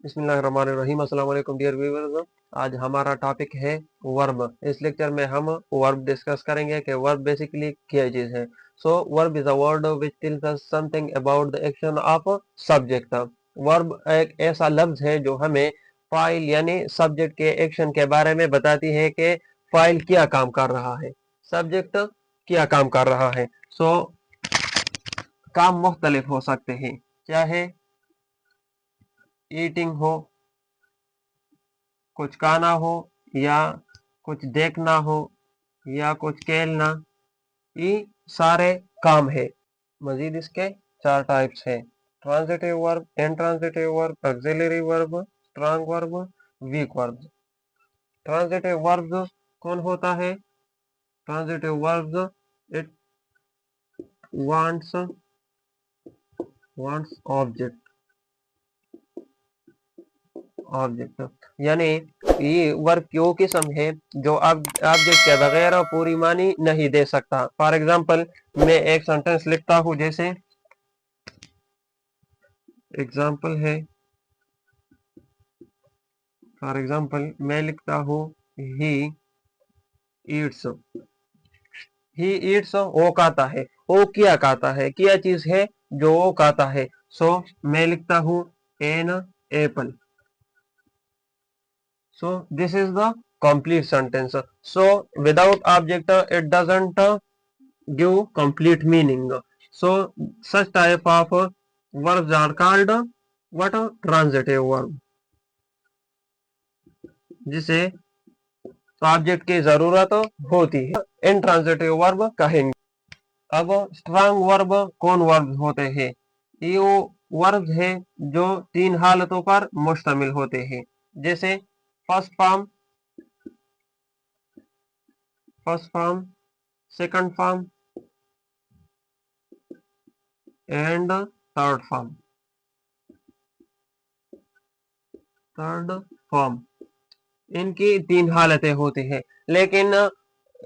बिस्मिल्लाहिर्रहमानिर्रहीम। अस्सलाम वालेकुम डियर व्यूअर्स। आज हमारा टॉपिक है वर्ब। इस लेक्चर में हम वर्ब डिस्कस करेंगे कि वर्ब बेसिकली क्या चीज है। Verb is a word which tells us something about the action of subject. Verb एक ऐसा लफ्ज है जो हमें फाइल यानी सब्जेक्ट के एक्शन के बारे में बताती है कि फाइल क्या काम कर रहा है, सब्जेक्ट क्या काम कर रहा है। काम मुख्तलिफ हो सकते हैं, चाहे ईटिंग हो, कुछ खाना हो, या कुछ देखना हो, या कुछ खेलना, ये सारे काम है। मजीद इसके चार टाइप्स है: transitive verb, intransitive verb, auxiliary verb, strong verb, weak verb. Transitive verb कौन होता है? Transitive verb it wants object यानी ये वर्ब क्यों किस्म है जो ऑब्जेक्ट के बगैर पूरी मानी नहीं दे सकता। फॉर एग्जांपल मैं एक सेंटेंस लिखता हूँ, जैसे एग्जांपल है, फॉर एग्जांपल मैं लिखता हूँ ही ईट्स। ही ईट्स वो खाता है। वो क्या खाता है, क्या चीज है जो वो खाता है। मैं लिखता हूँ an apple. This is the complete sentence. Without object, it doesn't give complete meaning. Such type of verbs are called what? Transitive verb, जिसे ऑब्जेक्ट की जरूरत होती है, इंट्रांजिटिव वर्ब कहेंगे। अब स्ट्रॉन्ग वर्ब कौन वर्ब होते हैं? ये वो वर्ब है जो तीन हालतों पर मुश्तमिल होते हैं, जैसे first form, second form and third form. इनकी तीन हालतें होती है, लेकिन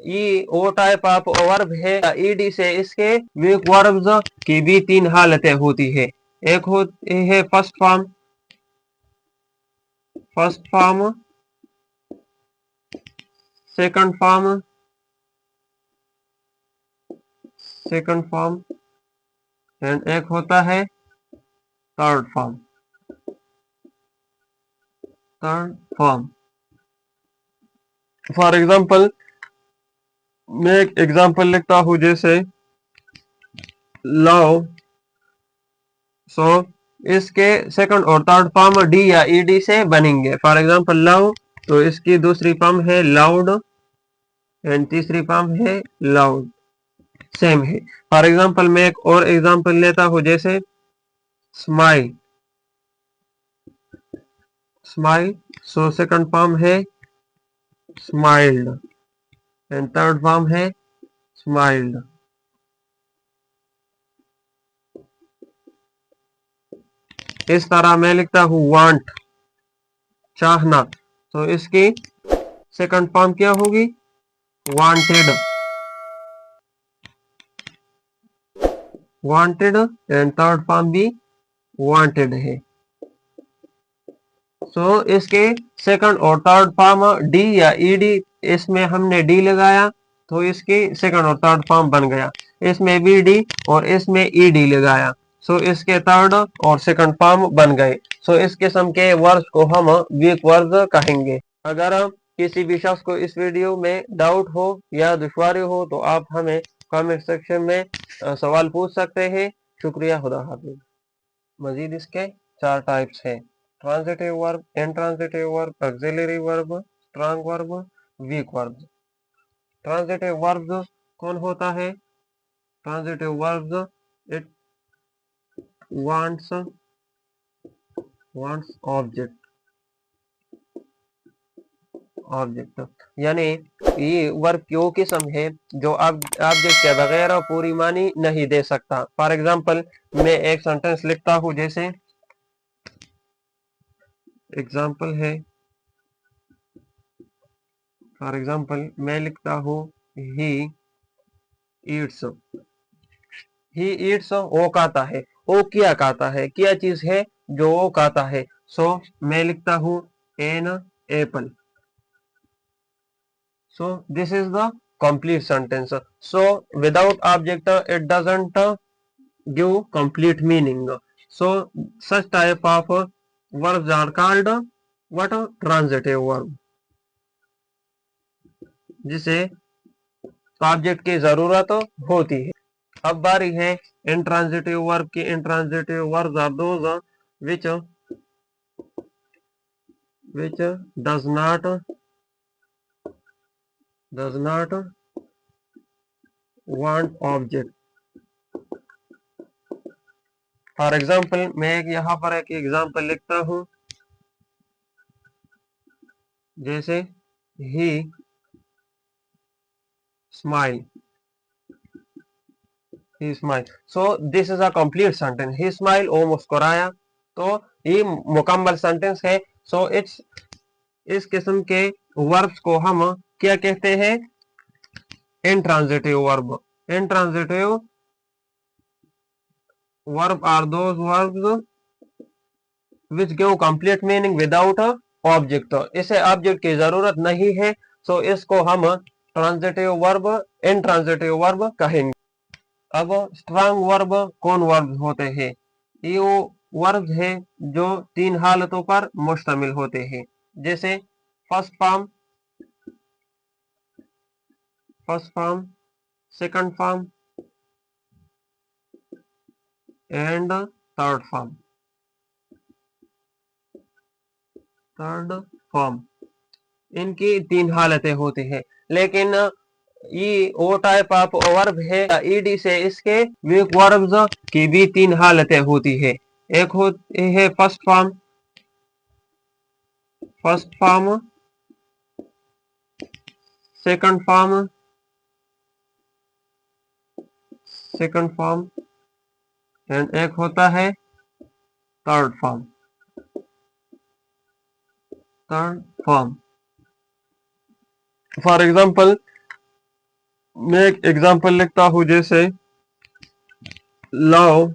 ये वो टाइप ऑफ वर्ब है ईडी से इसके वीक वर्ब्स की भी तीन हालतें होती है। एक होती है first form, second form and एक होता है थर्ड फॉर्म। फॉर एग्जांपल मैं एक एग्जांपल लिखता हूं, जैसे लव। इसके सेकंड और थर्ड फॉर्म डी या ईडी से बनेंगे। फॉर एग्जांपल लव, तो इसकी दूसरी फॉर्म है लाउड एंड तीसरी फॉर्म है लाउड, सेम है। फॉर एग्जांपल मैं एक और एग्जांपल लेता हूं, जैसे स्माइल। सेकंड फॉर्म है स्माइल्ड एंड थर्ड फॉर्म है स्माइल्ड। इस तरह मैं लिखता हूं वांट, चाहना, तो इसकी सेकंड फॉर्म क्या होगी? वांटेड एंड थर्ड फॉर्म भी वांटेड है। इसके सेकंड और थर्ड फॉर्म डी या ईडी, इसमें हमने डी लगाया तो इसकी सेकंड और थर्ड फॉर्म बन गया। इसमें भी डी और इसमें ईडी लगाया, इसके थर्ड और सेकंड फॉर्म बन गए। इस किस्म के वर्ड्स को हम वीक वर्ड्स कहेंगे। अगर किसी भी शख्स को इस वीडियो में डाउट हो या दुश्वारी हो तो आप हमें कमेंट सेक्शन में सवाल पूछ सकते हैं। शुक्रिया, खुदा हाफिज। मजीद इसके चार टाइप्स हैं: transitive verb, intransitive verb, auxiliary verb, strong verb, weak verb. Transitive verb कौन होता है? Transitive verb it wants object यानी ये वर्ब क्यों किस्म है जो ऑब्जेक्ट के बगैर पूरी मानी नहीं दे सकता। फॉर एग्जांपल मैं एक सेंटेंस लिखता हूं, जैसे एग्जांपल है, फॉर एग्जांपल मैं लिखता हूं ही ईट्स। वो खाता है। वो क्या खाता है, क्या चीज है जो वो खाता है। सो मैं लिखता हूं an apple. So this is the complete sentence. So without object it doesn't give complete meaning. So such type of verbs are called what? Transitive verb, जिसे ऑब्जेक्ट की जरूरत होती है। अब बारी है इंट्रांजिटिव वर्ब की। Intransitive verbs are those which which does not want object। For example मैं यहाँ पर एक एग्जाम्पल लिखता हूं, जैसे he smile, he smile. So this is a complete sentence. He smile, वो मुस्कुराया। तो ये मुकम्मल सेंटेंस है। सो इस किस्म के वर्ब्स को हम क्या कहते हैं? Intransitive verb. Intransitive verb are those verbs which give complete meaning without a object। इसे ऑब्जेक्ट की जरूरत नहीं है। सो इसको हम ट्रांजिटिव वर्ब, इंट्रांजिटिव वर्ब कहेंगे। अब स्ट्रांग वर्ब कौन वर्ब होते हैं? ये वो वर्ब है जो 3 हालतों पर मुश्तमिल होते हैं, जैसे first form, second form and third form. इनकी 3 हालतें होती है। लेकिन ये वो टाइप ऑफ वर्ब है ईडी से इसके वीक वर्ब्स की भी 3 हालतें होती है। एक होती है first form, second form and एक होता है थर्ड फॉर्म। फॉर एग्जाम्पल मैं एक एग्जाम्पल लिखता हूं, जैसे लव।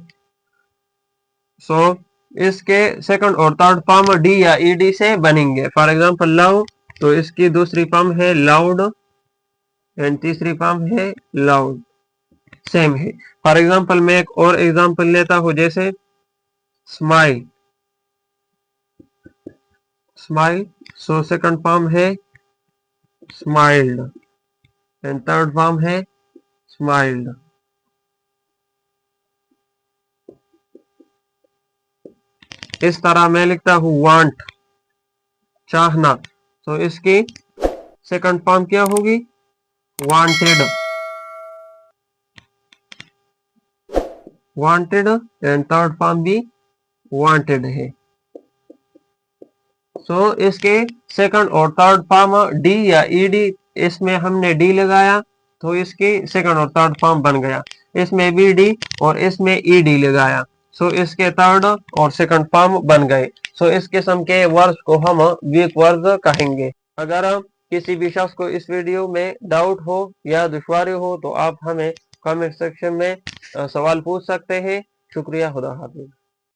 सो इसके सेकंड और थर्ड फॉर्म डी या ईडी से बनेंगे। फॉर एग्जाम्पल लव, तो इसकी दूसरी फॉर्म है लाउड एंड तीसरी फॉर्म है लाउड, सेम है। फॉर एग्जाम्पल मैं एक और एग्जाम्पल लेता हूं, जैसे स्माइल। सो सेकंड फॉर्म है स्माइल्ड एंड थर्ड फॉर्म है स्माइल्ड। इस तरह मैं लिखता हूं वांट, चाहना। तो इसकी सेकंड फॉर्म क्या होगी? वांटेड एंड थर्ड फॉर्म भी वांटेड है। सो इसके सेकंड और थर्ड फॉर्म डी या ईडी, इसमें हमने डी लगाया तो इसकी सेकंड और थर्ड फॉर्म बन गया। इसमें बी डी और इसमें ईडी लगाया, सो इसके थर्ड और सेकंड फॉर्म बन गए। सो इस किस्म के वर्ड्स को हम वीक वर्ड्स कहेंगे। अगर किसी भी शख्स को इस वीडियो में डाउट हो या दुश्वारी हो तो आप हमें कमेंट सेक्शन में सवाल पूछ सकते हैं। शुक्रिया, खुदा हाफिज।